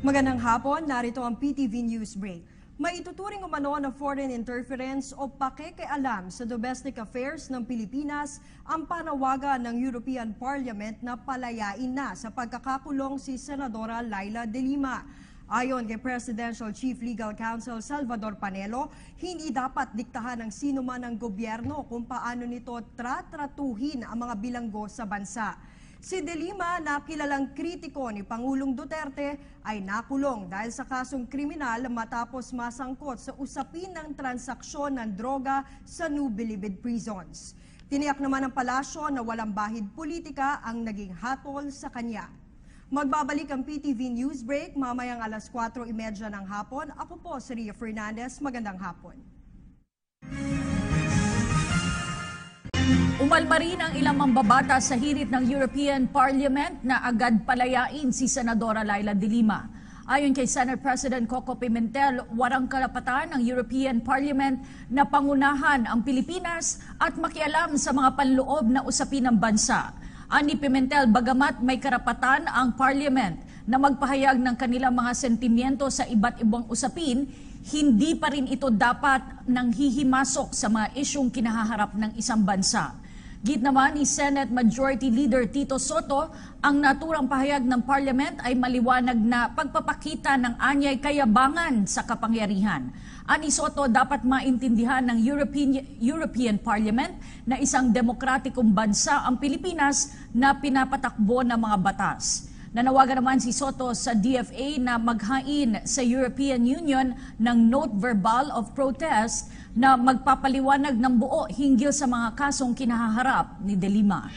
Magandang hapon, narito ang PTV News Break. May ituturing umano na foreign interference o pakikialam sa domestic affairs ng Pilipinas ang panawagan ng European Parliament na palayain na sa pagkakakulong si Senadora Leila de Lima. Ayon kay Presidential Chief Legal Counsel Salvador Panelo, hindi dapat diktahan ng sino man ng gobyerno kung paano nito tratratuhin ang mga bilanggo sa bansa. Si De Lima, na kilalang kritiko ni Pangulong Duterte, ay nakulong dahil sa kasong kriminal matapos masangkot sa usapin ng transaksyon ng droga sa New Bilibid prisons. Tiniyak naman ng palasyo na walang bahid politika ang naging hatol sa kanya. Magbabalik ang PTV News Break mamayang alas 4:30 ng hapon. Ako po si Ria Fernandez. Magandang hapon. Umalma rin ang ilang mambabatas sa hirit ng European Parliament na agad palayain si Senadora Leila de Lima. Ayon kay Senate President Coco Pimentel, walang karapatan ng European Parliament na pangunahan ang Pilipinas at makialam sa mga panloob na usapin ng bansa. Ani Pimentel, bagamat may karapatan ang Parliament na magpahayag ng kanilang mga sentimiento sa iba't ibang usapin, hindi pa rin ito dapat nanghihimasok sa mga isyong kinahaharap ng isang bansa. Git naman ni Senate Majority Leader Tito Soto, ang naturang pahayag ng Parliament ay maliwanag na pagpapakita ng anyay kayabangan sa kapangyarihan. Ani Soto, dapat maintindihan ng European Parliament na isang demokratikong bansa ang Pilipinas na pinapatakbo ng mga batas. Nanawagan naman si Soto sa DFA na maghain sa European Union ng note verbal of protest na magpapaliwanag ng buo hinggil sa mga kasong kinahaharap ni De Lima.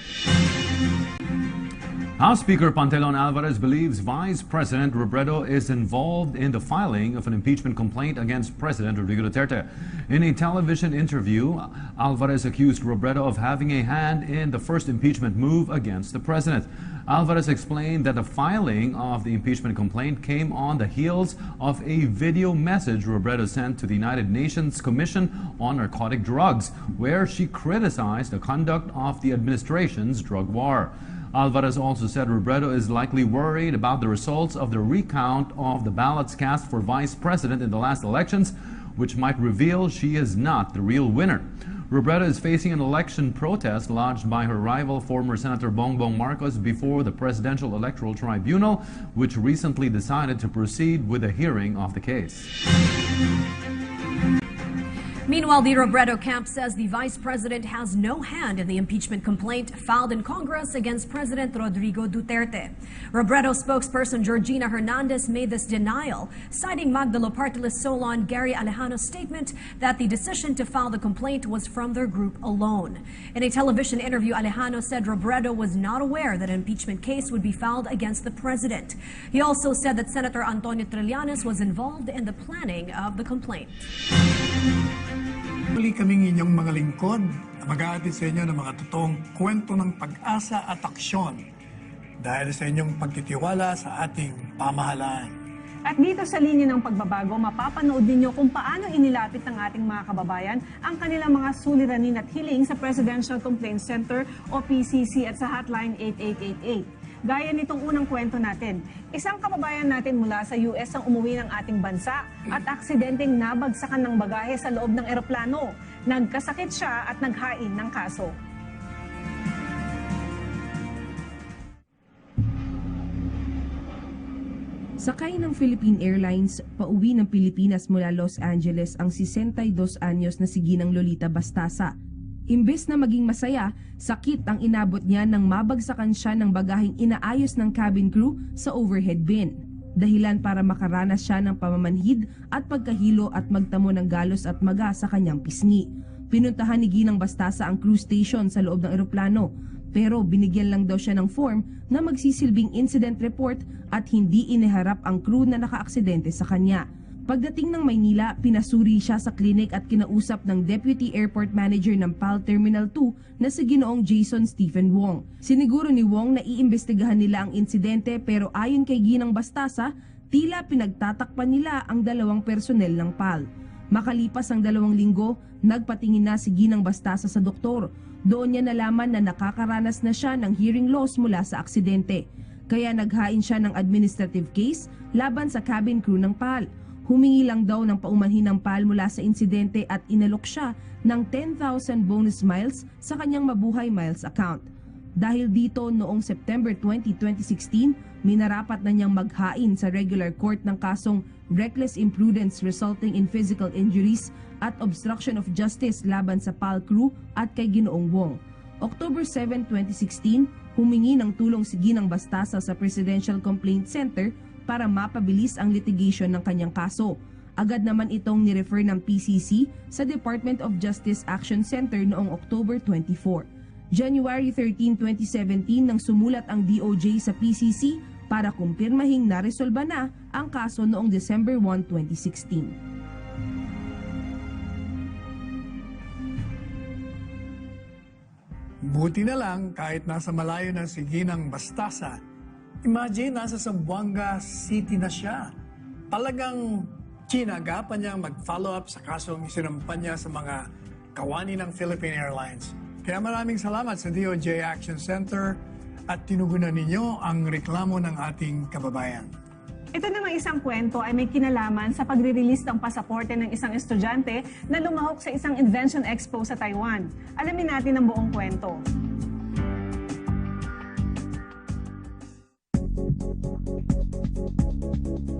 House Speaker Pantelon Alvarez believes Vice President Robredo is involved in the filing of an impeachment complaint against President Rodrigo Duterte. In a television interview, Alvarez accused Robredo of having a hand in the first impeachment move against the president. Alvarez explained that the filing of the impeachment complaint came on the heels of a video message Robredo sent to the United Nations Commission on Narcotic Drugs, where she criticized the conduct of the administration's drug war. Alvarez also said Robredo is likely worried about the results of the recount of the ballots cast for vice president in the last elections, which might reveal she is not the real winner. Robredo is facing an election protest lodged by her rival, former Senator Bongbong Marcos, before the Presidential Electoral Tribunal, which recently decided to proceed with a hearing of the case. Meanwhile, the Robredo camp says the vice president has no hand in the impeachment complaint filed in Congress against President Rodrigo Duterte. Robredo spokesperson Georgina Hernandez made this denial, citing Magdalo Party List Solon Gary Alejano's statement that the decision to file the complaint was from their group alone. In a television interview, Alejano said Robredo was not aware that an impeachment case would be filed against the president. He also said that Senator Antonio Trillanes was involved in the planning of the complaint. Muli kaming inyong mga lingkod na mag-aatid sa inyo ng mga totoong kwento ng pag-asa at aksyon dahil sa inyong pagtitiwala sa ating pamahalaan. At dito sa linya ng pagbabago, mapapanood ninyo kung paano inilapit ng ating mga kababayan ang kanilang mga suliranin at hiling sa Presidential Complaint Center o PCC at sa hotline 8888. Gaya nitong unang kwento natin, isang kababayan natin mula sa US ang umuwi ng ating bansa at aksidenteng nabagsakan ng bagahe sa loob ng eroplano. Nagkasakit siya at naghain ng kaso. Sakay ng Philippine Airlines, pauwi ng Pilipinas mula Los Angeles ang 62 anyos na si Ginang Lolita Bastasa. Imbes na maging masaya, sakit ang inabot niya nang mabagsakan siya ng bagaheng inaayos ng cabin crew sa overhead bin. Dahilan para makaranas siya ng pamamanhid at pagkahilo at magtamo ng galos at maga sa kanyang pisngi. Pinuntahan ni Ginang Bastasa ang crew station sa loob ng eroplano, pero binigyan lang daw siya ng form na magsisilbing incident report at hindi iniharap ang crew na nakaaksidente sa kanya. Pagdating ng Maynila, pinasuri siya sa klinik at kinausap ng Deputy Airport Manager ng PAL Terminal 2 na si Ginoong Jason Stephen Wong. Siniguro ni Wong na iimbestigahan nila ang insidente pero ayon kay Ginang Bastasa, tila pinagtatakpan nila ang dalawang personnel ng PAL. Makalipas ang 2 linggo, nagpatingin na si Ginang Bastasa sa doktor. Doon niya nalaman na nakakaranas na siya ng hearing loss mula sa aksidente. kaya naghain siya ng administrative case laban sa cabin crew ng PAL. Humingi lang daw ng paumanhin ng PAL mula sa insidente at inalok siya ng 10,000 bonus miles sa kanyang Mabuhay Miles account. Dahil dito, noong September 20, 2016, minarapat na niyang maghain sa regular court ng kasong reckless imprudence resulting in physical injuries at obstruction of justice laban sa PAL crew at kay Ginoong Wong. October 7, 2016, humingi ng tulong si Ginang Bastasa sa Presidential Complaint Center para mapabilis ang litigation ng kanyang kaso. Agad naman itong nirefer ng PCC sa Department of Justice Action Center noong October 24. January 13, 2017 nang sumulat ang DOJ sa PCC para kumpirmahing naresolba na ang kaso noong December 1, 2016. Buti na lang kahit nasa malayo na si Ginang Bastasa, imagine nasa Zamboanga City na siya. Talagang kinagapan niyang mag-follow up sa kasong isinampan niya sa mga kawani ng Philippine Airlines. Kaya maraming salamat sa DOJ Action Center at tinugunan ninyo ang reklamo ng ating kababayan. Ito namang isang kwento ay may kinalaman sa pagre-release ng pasaporte ng isang estudyante na lumahok sa isang Invention Expo sa Taiwan. Alamin natin ang buong kwento.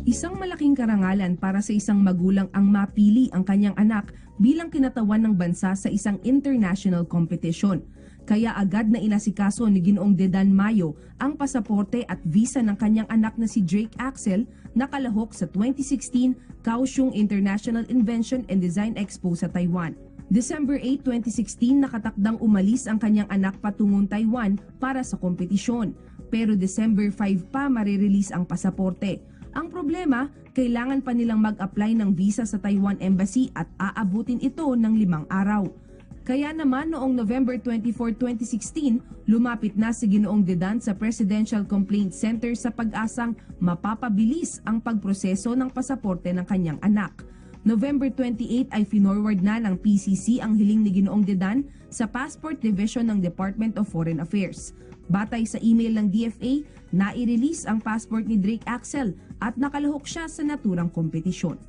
Isang malaking karangalan para sa isang magulang ang mapili ang kanyang anak bilang kinatawan ng bansa sa isang international competition. Kaya agad na inasikaso ni Ginoong Dedan Mayo ang pasaporte at visa ng kanyang anak na si Drake Axel na kalahok sa 2016 Kaohsiung International Invention and Design Expo sa Taiwan. December 8, 2016 nakatakdang umalis ang kanyang anak patungong Taiwan para sa kompetisyon. Pero December 5 pa marirelease ang pasaporte. Ang problema, kailangan pa nilang mag-apply ng visa sa Taiwan Embassy at aabutin ito ng 5 araw. Kaya naman noong November 24, 2016, lumapit na si Ginoong Dedan sa Presidential Complaint Center sa pag-asang mapapabilis ang pagproseso ng pasaporte ng kanyang anak. November 28 ay finorward na ng PCC ang hiling ni Ginoong Dedan sa Passport Division ng Department of Foreign Affairs. Batay sa email ng DFA, nai-release ang passport ni Drake Axel at nakalahok siya sa naturang kompetisyon.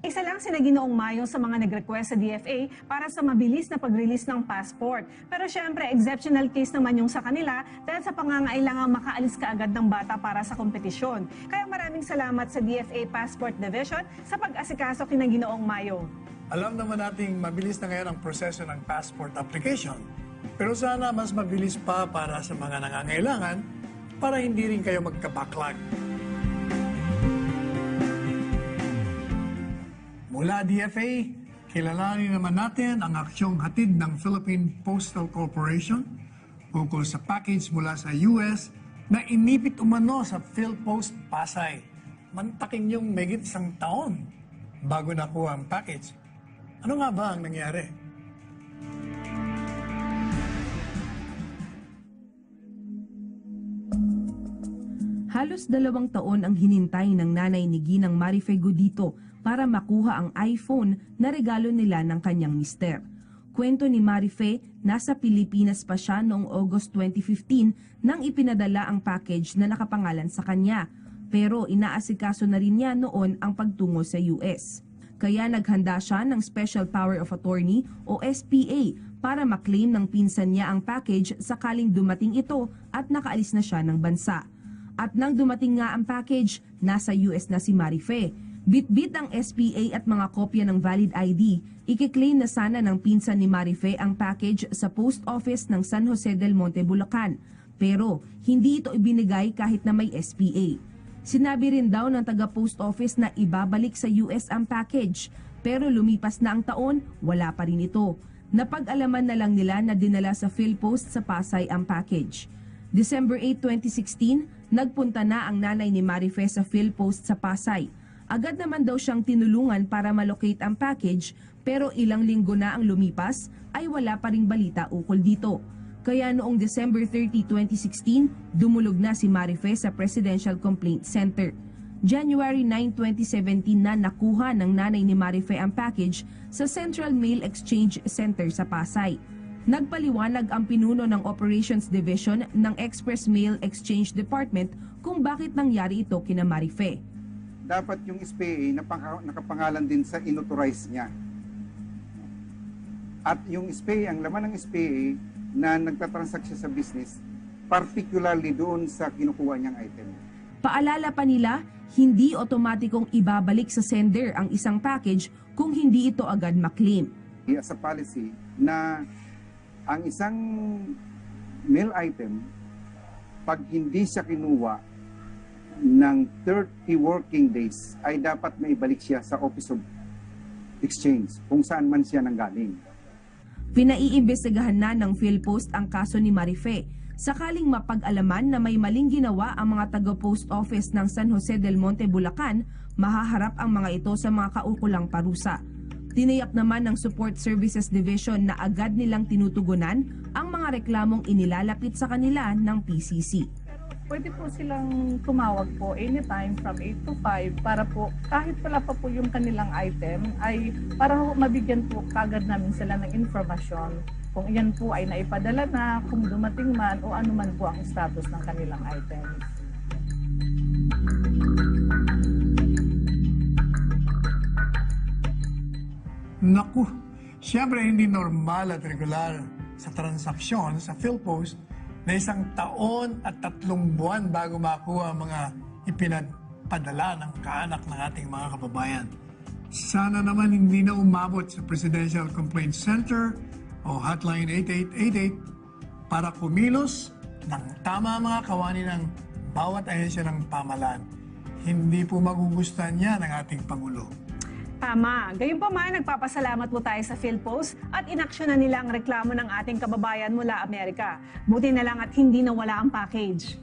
Isa lang sina Ginoong Mayo sa mga nag-request sa DFA para sa mabilis na pag-release ng passport. Pero syempre, exceptional case naman yung sa kanila dahil sa pangangailangang makaalis kaagad ng bata para sa kompetisyon. Kaya maraming salamat sa DFA Passport Division sa pag-asikaso kina Ginoong Mayo. Alam naman nating mabilis na ngayon ang proseso ng passport application. Pero sana mas mabilis pa para sa mga nangangailangan para hindi rin kayo magka-backlog. Mula DFA, kilalanin naman natin ang aksyong hatid ng Philippine Postal Corporation ukol sa package mula sa US na inipit umano sa PhilPost Pasay. Mantaking yung megit 1 taon bago nakuha ang package. Ano nga ba ang nangyari? Halos 2 taon ang hinintay ng nanay ni Ginang Marife Godito para makuha ang iPhone na regalo nila ng kanyang mister. Kwento ni Marife, nasa Pilipinas pa siya noong August 2015 nang ipinadala ang package na nakapangalan sa kanya. Pero inaasikaso na rin niya noon ang pagtungo sa US. Kaya naghanda siya ng Special Power of Attorney o SPA para maklaim ng pinsan niya ang package sakaling dumating ito at nakaalis na siya ng bansa. At nang dumating nga ang package, nasa US na si Marife. Bitbit ang SPA at mga kopya ng valid ID, ikiklaim na sana ng pinsan ni Marife ang package sa post office ng San Jose del Monte, Bulacan. Pero hindi ito ibinigay kahit na may SPA. Sinabi rin daw ng taga-post office na ibabalik sa US ang package, pero lumipas na ang taon, wala pa rin ito. Napag-alaman na lang nila na dinala sa PhilPost sa Pasay ang package. December 8, 2016, nagpunta na ang nanay ni Marife sa PhilPost sa Pasay. Agad naman daw siyang tinulungan para malocate ang package, pero ilang linggo na ang lumipas ay wala pa ring balita ukol dito. Kaya noong December 30, 2016, dumulog na si Marife sa Presidential Complaint Center. January 9, 2017 na nakuha ng nanay ni Marife ang package sa Central Mail Exchange Center sa Pasay. Nagpaliwanag ang pinuno ng Operations Division ng Express Mail Exchange Department kung bakit nangyari ito kina Marife. Dapat yung SPA nakapangalan din sa inauthorize niya. At yung SPA, ang laman ng SPA na nagtatransact siya sa business, particularly doon sa kinukuha niyang item. Paalala pa nila, hindi otomatikong ibabalik sa sender ang isang package kung hindi ito agad maklaim. As a policy na ang isang mail item, pag hindi siya kinuha ng 30 working days, ay dapat maibalik siya sa Office of Exchange kung saan man siya nanggaling. Pinaiimbestigahan na ng PhilPost ang kaso ni Marife. Sakaling mapag-alaman na may maling ginawa ang mga taga-post office ng San Jose del Monte, Bulacan, mahaharap ang mga ito sa mga kaukulang parusa. Tiniyak naman ng Support Services Division na agad nilang tinutugunan ang mga reklamong inilalapit sa kanila ng PCC. Pwede po silang tumawag po anytime from 8 to 5 para po kahit wala pa po yung kanilang item ay para mabigyan po kagad namin sila ng informasyon kung iyan po ay naipadala na, kung dumating man o ano man po ang status ng kanilang items. Naku, siyempre hindi normal at regular sa transaksyon sa PhilPost na 1 taon at 3 buwan bago makuha ang mga ipinagpadala ng kaanak ng ating mga kababayan. Sana naman hindi na umabot sa Presidential Complaint Center o Hotline 8888 para kumilos ng tama mga kawani ng bawat ahensya ng pamahalaan. Hindi po magugustuhan niya ng ating Pangulo. Tama. Gayunpaman, nagpapasalamat po tayo sa PhilPost at inaksyonan nila ang reklamo ng ating kababayan mula Amerika. Buti na lang at hindi nawala ang package.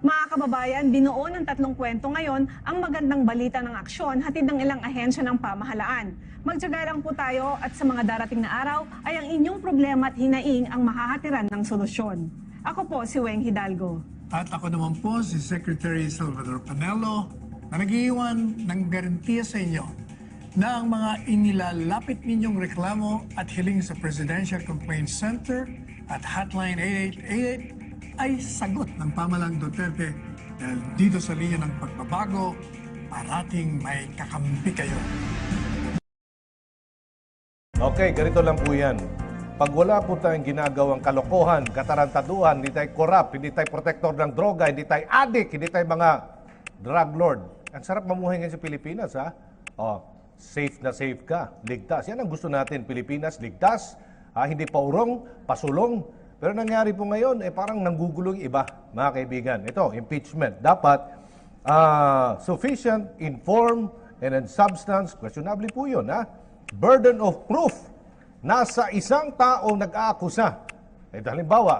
Mga kababayan, binuo ng 3 kwento ngayon ang magandang balita ng aksyon hatid ng ilang ahensya ng pamahalaan. Magtiyaga lang po tayo at sa mga darating na araw ay ang inyong problema at hinaing ang mahahatiran ng solusyon. Ako po si Weng Hidalgo. At ako naman po si Secretary Salvador Panelo na nag-iwan ng garantiya sa inyo na ang mga inilalapit ninyong reklamo at hiling sa Presidential Complaint Center at Hotline 8888 ay sagot ng pamahalang Duterte dahil dito sa linya ng pagbabago, parating may kakampi kayo. Okay, ganito lang po yan. Pag wala po tayong ginagawang kalokohan, katarantaduhan, hindi tayo corrupt, hindi tayo protector ng droga, hindi tayo addict, hindi tayo mga drug lord. Ang sarap mamuhay ngayon sa Pilipinas, ha? Oh, safe na safe ka, ligtas. Yan ang gusto natin, Pilipinas, ligtas, hindi paurong, pasulong. Pero nangyari po ngayon, parang nanggugulo yung iba, mga kaibigan. Ito, impeachment. Dapat sufficient, informed, and in substance, questionable po yun, ha? Burden of proof. Nasa isang taong nag-aakusa. Halimbawa,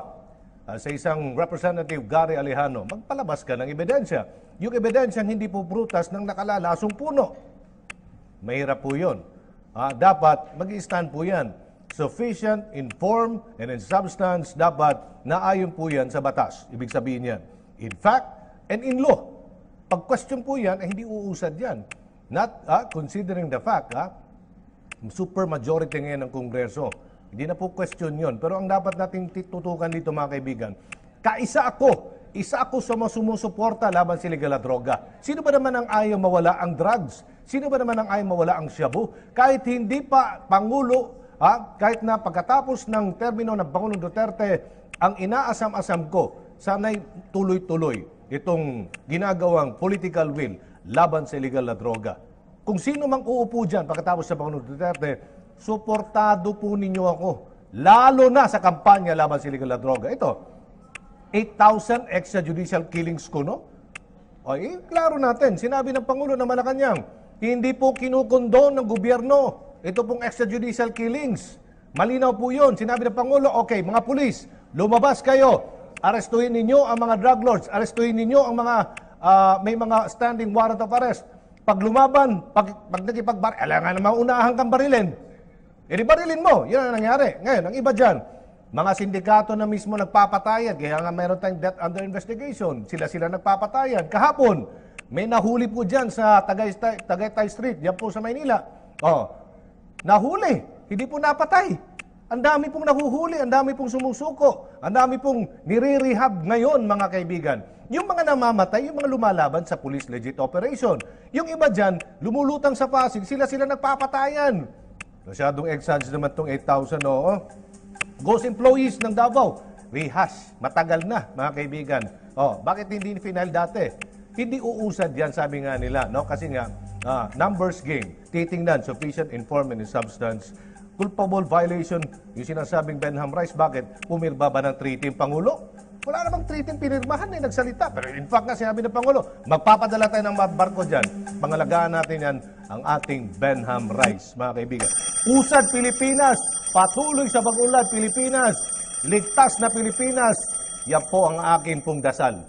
sa isang Representative Gary Alejano, magpalabas ka ng ebidensya. Yung ebidensyang hindi po prutas ng nakalalasong puno. Mahirap po yun. Dapat mag-i-stand po yan. Sufficient, informed, and in substance, dapat naayon po yan sa batas. Ibig sabihin yan, in fact and in law. Pag-question po yan, ay hindi uusad yan. Not considering the fact, super majority ngayon ng Kongreso. Hindi na po question yun. Pero ang dapat nating tutukan dito, mga kaibigan, isa ako sa mga sumusuporta laban sa illegal na droga. Sino ba naman ang ayaw mawala ang drugs? Sino ba naman ang ayaw mawala ang shabu? Kahit hindi pa Pangulo, kahit na pagkatapos ng termino ng Pangulong Duterte, ang inaasam-asam ko, sana'y tuloy-tuloy itong ginagawang political will laban sa illegal na droga. Kung sino mang uupo dyan pagkatapos sa Pangulong Duterte, suportado po ninyo ako. Lalo na sa kampanya laban sa illegal na droga. Ito, 8,000 extrajudicial killings ko, no? Klaro natin, sinabi ng Pangulo na Malacanang, hindi po kinukondon ng gobyerno ito pong extrajudicial killings. Malinaw po yun. Sinabi ng Pangulo, okay, mga pulis, lumabas kayo. Arestuhin ninyo ang mga drug lords. Arestuhin ninyo ang mga may mga standing warrant of arrest. Pag lumaban, pag nakipagbaril, alangan naman unahan kang barilin. Di barilin mo. Yan ang nangyari. Ngayon, ang iba dyan, mga sindikato na mismo nagpapatayan. Kaya nga mayroon tayong death under investigation. Sila nagpapatayan. Kahapon, may nahuli po dyan sa Tagaytay Street. Yan po sa Maynila. nahuli, hindi po napatay. Ang dami pong nahuhuli, ang dami pong sumusuko, ang dami pong nire-rehab ngayon, mga kaibigan. Yung mga namamatay, yung mga lumalaban sa police legit operation. Yung iba dyan, lumulutang sa Pasig, sila nagpapatayan. Masyadong exage naman itong 8,000, oo. Ghost employees ng Davao, rehash, matagal na, mga kaibigan. Bakit hindi final dati? Hindi uusad yan, sabi nga nila, no? Kasi nga, numbers game, titingnan, sufficient informant in substance, culpable violation, yung sinasabing Benham Rice, bakit? Pumirma ba ng treaty yung Pangulo? Wala namang treaty pinirmahan nagsalita. Pero in fact nga sinabi ng Pangulo, magpapadala tayo ng barko dyan. Pangalagaan natin yan ang ating Benham Rice, mga kaibigan. Usad Pilipinas, patuloy sa pag-unlad Pilipinas, ligtas na Pilipinas, yan po ang akin pong dasal.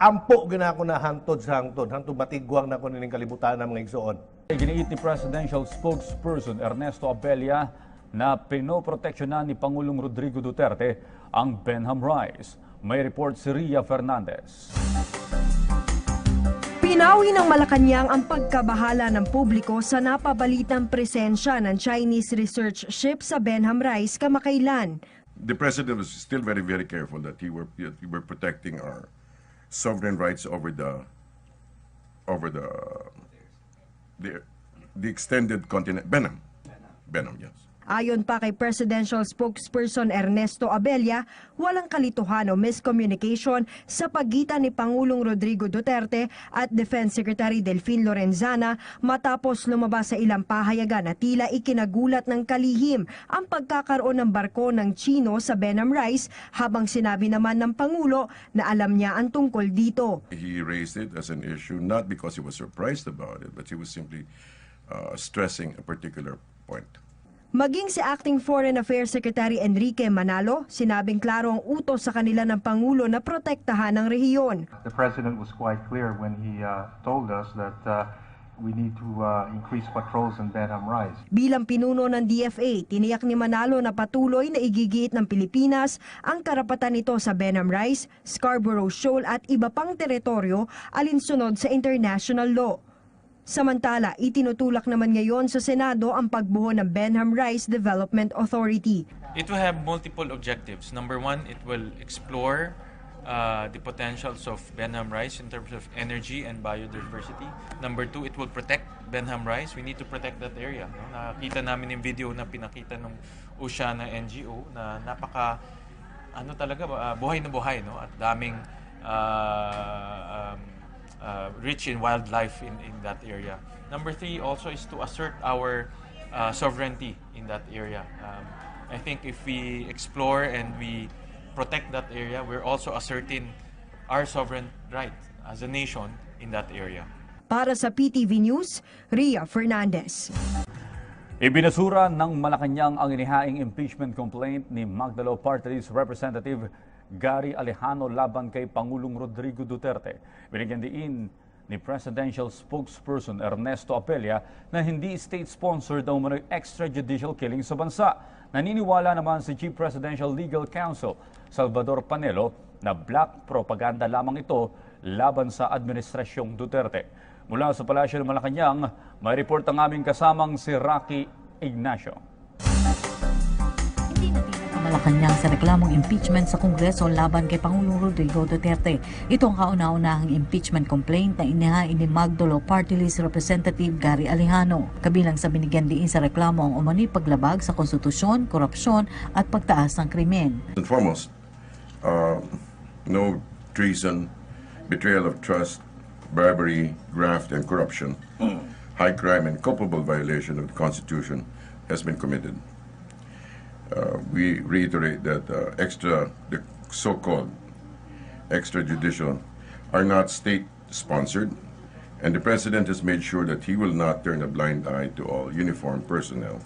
Ampo ginako na hantod sa hangtod, hantod matigwang na ko nining kalibutan ng mga igsoon. Giniit ni Presidential Spokesperson Ernesto Abella na pinoproteksyonan ni Pangulong Rodrigo Duterte ang Benham Rice. May report si Ria Fernandez. Pinawi ng Malacanang ang pagkabahala ng publiko sa napabalitang presensya ng Chinese research ship sa Benham Rice kamakailan. The President was still very, very careful that we were protecting our sovereign rights over the extended continent. Benham, yes. Ayon pa kay Presidential Spokesperson Ernesto Abella, walang kalituhan o miscommunication sa pagitan ni Pangulong Rodrigo Duterte at Defense Secretary Delfin Lorenzana matapos lumabas sa ilang pahayagan na tila ikinagulat ng kalihim ang pagkakaroon ng barko ng Chino sa Benham Rice, habang sinabi naman ng Pangulo na alam niya ang tungkol dito. He raised it as an issue not because he was surprised about it, but he was simply stressing a particular point. Maging si Acting Foreign Affairs Secretary Enrique Manalo, sinabing klaro ang utos sa kanila ng Pangulo na protektahan ang rehiyon. The President was quite clear when he told us that we need to increase patrols in Benham Rice. Bilang pinuno ng DFA, tiniyak ni Manalo na patuloy na igigiit ng Pilipinas ang karapatan nito sa Benham Rice, Scarborough Shoal at iba pang teritoryo alinsunod sa international law. Samantala, itinutulak naman ngayon sa Senado ang pagbuo ng Benham Rice Development Authority. It will have multiple objectives. Number one, it will explore the potentials of Benham Rice in terms of energy and biodiversity. Number two, it will protect Benham Rice. We need to protect that area. No? Nakita namin yung video na pinakita ng Oceana NGO na napaka, buhay na buhay, no? At daming rich in wildlife in that area. Number three also is to assert our sovereignty in that area. I think if we explore and we protect that area, we're also asserting our sovereign right as a nation in that area. Para sa PTV News, Ria Fernandez. Ibinasura ng Malacanang ang inihaing impeachment complaint ni Magdalo Party List Representative Gary Alejano laban kay Pangulong Rodrigo Duterte. Binigyan diin ni Presidential Spokesperson Ernesto Abella na hindi state-sponsored daw umano'y extrajudicial killing sa bansa. Naniniwala naman si Chief Presidential Legal Counsel Salvador Panelo na black propaganda lamang ito laban sa Administrasyong Duterte. Mula sa Palasyo ng Malacanang, may report ang aming kasamang si Rocky Ignacio. Malacanang sa reklamong impeachment sa Kongreso laban kay Pangulong Rodrigo Duterte. Ito ang kauna-unahang impeachment complaint na inihain ni Magdalo Party List Representative Gary Alejano. Kabilang sa binigyan diin sa reklamo ang umano'y paglabag sa konstitusyon, korupsyon at pagtaas ng krimen. And foremost, no treason, betrayal of trust, bribery, graft, and corruption, high crime and culpable violation of the Constitution has been committed. We reiterate that the so-called extrajudicial are not state-sponsored, and the President has made sure that he will not turn a blind eye to all uniformed personnel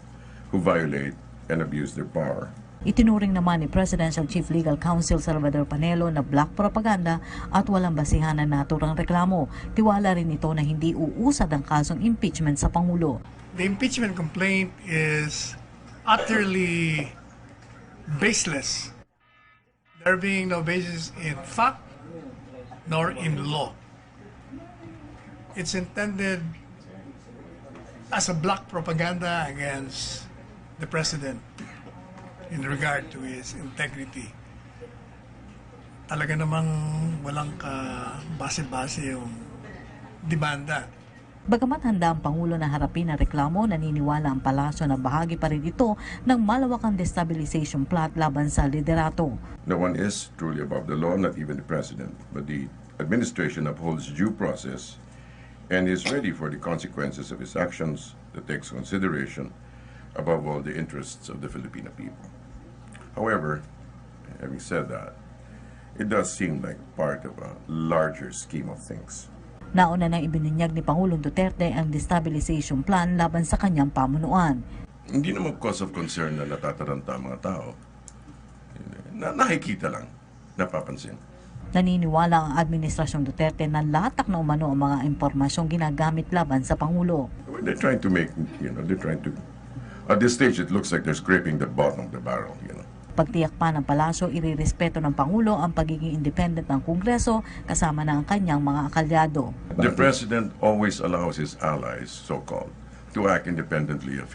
who violate and abuse their power. Itinuring naman ni Presidential Chief Legal Counsel Salvador Panelo na black propaganda at walang basihan na naturang reklamo. Tiwala rin ito na hindi uusad ang kasong impeachment sa Pangulo. The impeachment complaint is utterly baseless. There being no basis in fact nor in law. It's intended as a black propaganda against the president in regard to his integrity. Talaga namang walang base-base yung demanda. Bagamat handa ang Pangulo na harapin ang reklamo, naniniwala ang palasyo na bahagi pa rin ito ng malawakang destabilization plot laban sa liderato. No one is truly above the law, not even the president, but the administration upholds due process and is ready for the consequences of his actions that takes consideration above all the interests of the Filipino people. However, having said that, it does seem like part of a larger scheme of things. Nauna nang ibinunyag ni Pangulong Duterte ang destabilization plan laban sa kanyang pamunuan. Hindi naman cause of concern na natataranta ang mga tao. Nakikita lang, napapansin. Naniniwala ang Administrasyong Duterte na latak na umano ang mga impormasyong ginagamit laban sa Pangulo. They're trying to make, at this stage it looks like they're scraping the bottom of the barrel, Pagtiyak pa ng palasyo, irirespeto ng Pangulo ang pagiging independent ng Kongreso kasama na ang kanyang mga akalyado. The President always allows his allies, so-called, to act independently of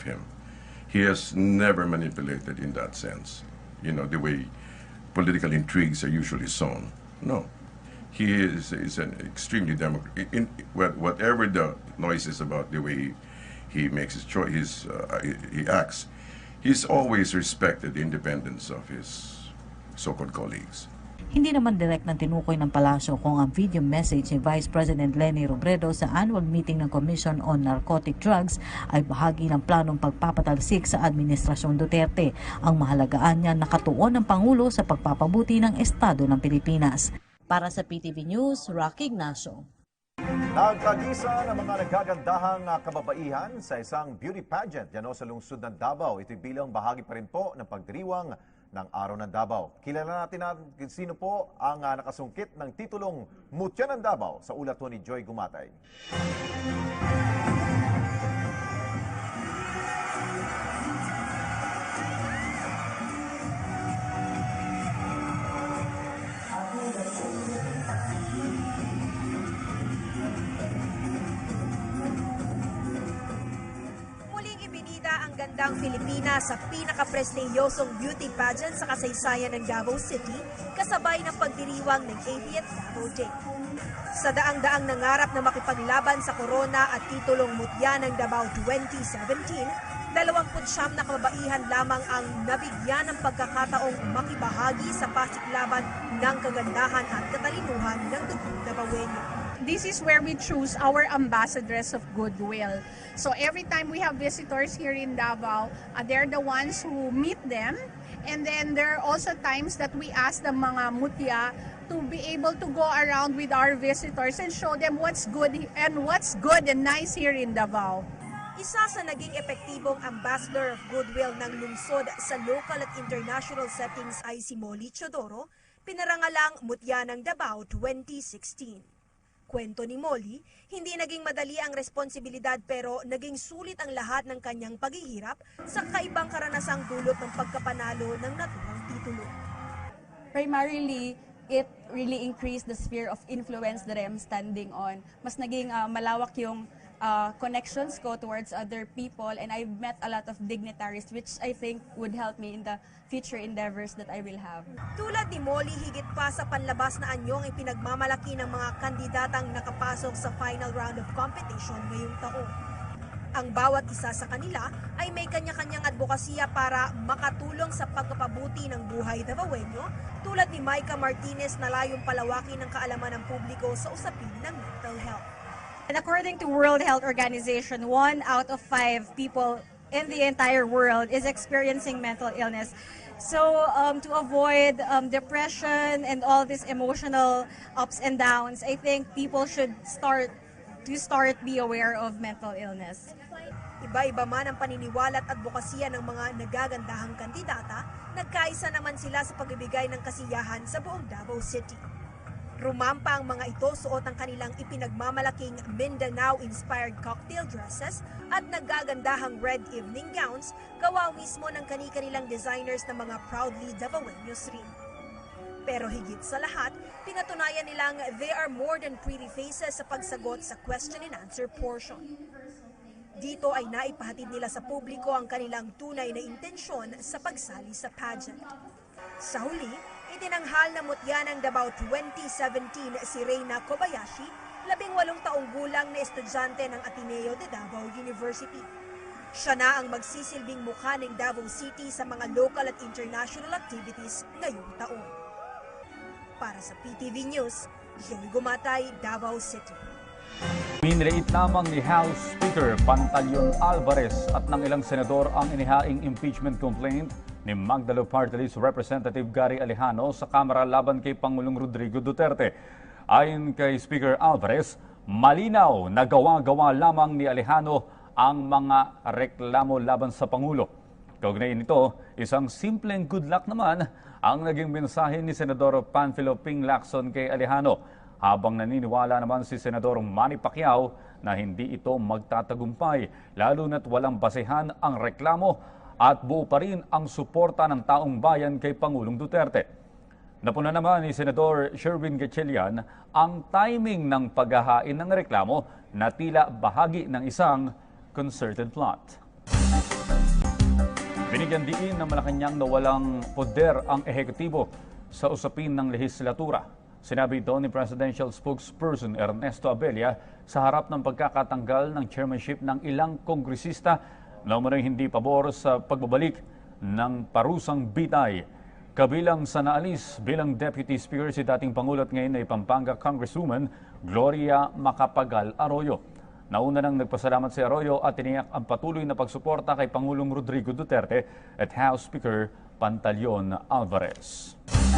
him. He has never manipulated in that sense, the way political intrigues are usually sown. No. He is an extremely democratic. Whatever the noise is about the way he makes his choice, he acts, he's always respected the independence of his so-called colleagues. Hindi naman direct na tinukoy ng palasyo kung ang video message ni Vice President Leni Robredo sa annual meeting ng Commission on Narcotic Drugs ay bahagi ng planong pagpapatalsik sa Administrasyong Duterte. Ang mahalagaan niya nakatuon ng Pangulo sa pagpapabuti ng Estado ng Pilipinas. Para sa PTV News, Rocky Ignacio. Nagkagisa ng mga nagagandahang kababaihan sa isang beauty pageant dyan sa lungsod ng Davao. Ito'y bilang bahagi pa rin po ng pagdiriwang ng Araw ng Davao. Kilala natin sino po ang nakasungkit ng titulong Mutya ng Davao sa ulat ni Joy Gumatay. Gandang Pilipinas sa pinaka-prestiyosong beauty pageant sa kasaysayan ng Davao City, kasabay ng pagdiriwang ng 80th Davao Day. Sa daang-daang nangarap na makipaglaban sa corona at titulong Mutya ng Davao 2017, 29 na kababaihan lamang ang nabigyan ng pagkakataong makibahagi sa pasiklaban ng kagandahan at katalinuhan ng dugong Davaoenyo. This is where we choose our ambassadors of goodwill. So every time we have visitors here in Davao, they're the ones who meet them. And then there are also times that we ask the mga mutya to be able to go around with our visitors and show them what's good and nice here in Davao. Isa sa naging epektibong ambassador of goodwill ng lungsod sa local at international settings ay si Molly Chodoro, pinarangalang Mutya ng Davao 2016. Kwento ni Molly, hindi naging madali ang responsibilidad pero naging sulit ang lahat ng kanyang paghihirap sa kaibang karanasang dulot ng pagkapanalo ng naturang titulo. Primarily, it really increased the sphere of influence that I'm standing on. Mas naging malawak yung connections ko towards other people, and I've met a lot of dignitaries which I think would help me in the future endeavors that I will have. Tulad ni Molly, higit pa sa panlabas na anyong ipinagmamalaki ng mga kandidatang nakapasok sa final round of competition ngayong taon. Ang bawat isa sa kanila ay may kanya-kanyang advokasya para makatulong sa pagpapabuti ng buhay Davaoenyo, tulad ni Micah Martinez na layong palawakin ng kaalaman ng publiko sa usapin ng mental health. And according to World Health Organization, 1 out of 5 people in the entire world is experiencing mental illness. So to avoid depression and all these emotional ups and downs, I think people should start be aware of mental illness. Iba-iba man ang paniniwala at advokasya ng mga nagagandahang kandidata, nagkaisa naman sila sa pagbibigay ng kasiyahan sa buong Davao City. Rumampa ang mga ito suot ang kanilang ipinagmamalaking Mindanao-inspired cocktail dresses at nagagandahang red evening gowns, gawa mismo ng kani-kanilang designers na mga proudly Davaoenyos rin. Pero higit sa lahat, pinatunayan nilang they are more than pretty faces sa pagsagot sa question and answer portion. dito ay naipahatid nila sa publiko ang kanilang tunay na intensyon sa pagsali sa pageant. Sa huli, itinanghal na mutya ng Davao 2017 si Reyna Kobayashi, 18 taong gulang na estudyante ng Ateneo de Davao University. Siya na ang magsisilbing mukha ng Davao City sa mga local at international activities ngayong taon. Para sa PTV News, Joey Gumatay, Davao City. Miniliit lamang ni House Speaker Pantaleon Alvarez at ng ilang senador ang inihaing impeachment complaint ni Magdalo Party List Representative Gary Alejano sa Kamara laban kay Pangulong Rodrigo Duterte. Ayon kay Speaker Alvarez, malinaw na gawa-gawa lamang ni Alejano ang mga reklamo laban sa Pangulo. Kaugnay nito, isang simpleng good luck naman ang naging mensahe ni Senador Panfilo Ping Lacson kay Alejano. Habang naniniwala naman si Senador Manny Pacquiao na hindi ito magtatagumpay, lalo na't walang basehan ang reklamo at buo pa rin ang suporta ng taong bayan kay Pangulong Duterte. Napuna naman ni Senador Sherwin Gatchalian ang timing ng paghahain ng reklamo na tila bahagi ng isang concerted plot. Binigyan diin ng Malacanang na walang poder ang ehekutibo sa usapin ng lehislatura. Sinabi ito ni Presidential Spokesperson Ernesto Abella sa harap ng pagkakatanggal ng chairmanship ng ilang kongresista na umano'y hindi pabor sa pagbabalik ng parusang bitay. Kabilang sa naalis bilang Deputy Speaker si dating Pangulo at ngayon ay Pampanga Congresswoman Gloria Macapagal Arroyo. Nauna nang nagpasalamat si Arroyo at tiniyak ang patuloy na pagsuporta kay Pangulong Rodrigo Duterte at House Speaker Pantaleon Alvarez.